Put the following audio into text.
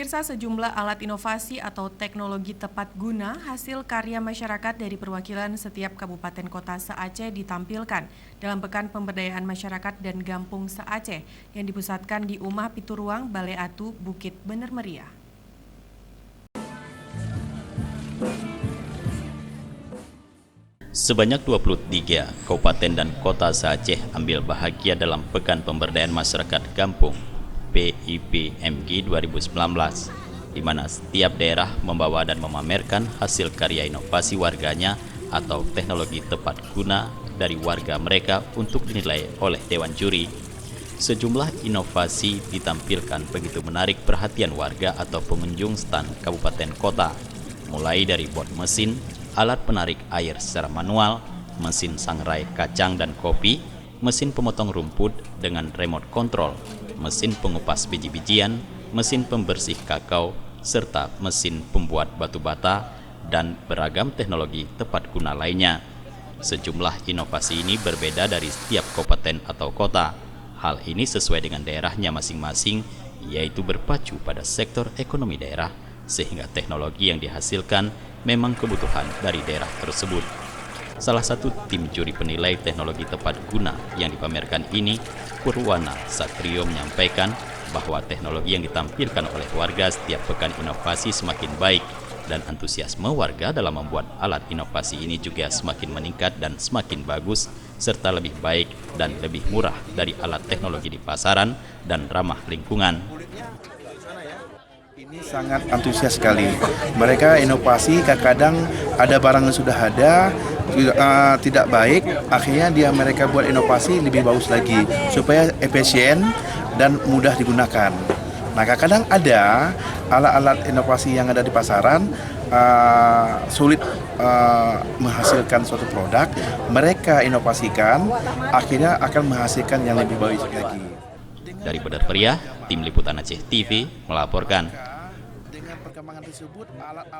Pemirsa, sejumlah alat inovasi atau teknologi tepat guna hasil karya masyarakat dari perwakilan setiap kabupaten kota se-Aceh ditampilkan dalam Pekan Pemberdayaan Masyarakat dan Gampung se-Aceh yang dipusatkan di Umah Pituruang, Balai Atu, Bukit Bener Meriah. Sebanyak 23 kabupaten dan kota se-Aceh ambil bahagia dalam Pekan Pemberdayaan Masyarakat Gampung PIPMG 2019, di mana setiap daerah membawa dan memamerkan hasil karya inovasi warganya atau teknologi tepat guna dari warga mereka untuk dinilai oleh Dewan Juri. Sejumlah inovasi ditampilkan begitu menarik perhatian warga atau pengunjung stan kabupaten kota, mulai dari bot mesin, alat penarik air secara manual, mesin sangrai kacang dan kopi, mesin pemotong rumput dengan remote control, mesin pengupas biji-bijian, mesin pembersih kakao, serta mesin pembuat batu bata, dan beragam teknologi tepat guna lainnya. Sejumlah inovasi ini berbeda dari setiap kabupaten atau kota. Hal ini sesuai dengan daerahnya masing-masing, yaitu berpacu pada sektor ekonomi daerah, sehingga teknologi yang dihasilkan memang kebutuhan dari daerah tersebut. Salah satu tim juri penilai teknologi tepat guna yang dipamerkan ini, Purwana Satrio, menyampaikan bahwa teknologi yang ditampilkan oleh warga setiap pekan inovasi semakin baik dan antusiasme warga dalam membuat alat inovasi ini juga semakin meningkat dan semakin bagus serta lebih baik dan lebih murah dari alat teknologi di pasaran dan ramah lingkungan. Ini sangat antusias sekali. Mereka inovasi, kadang-kadang ada barang yang sudah ada tidak baik, akhirnya mereka buat inovasi lebih bagus lagi supaya efisien dan mudah digunakan. Nah, kadang-kadang ada alat-alat inovasi yang ada di pasaran sulit menghasilkan suatu produk. Mereka inovasikan, akhirnya akan menghasilkan yang lebih baik lagi. Dari Bener Meriah, Tim Liputan Aceh TV melaporkan. Dengan perkembangan tersebut,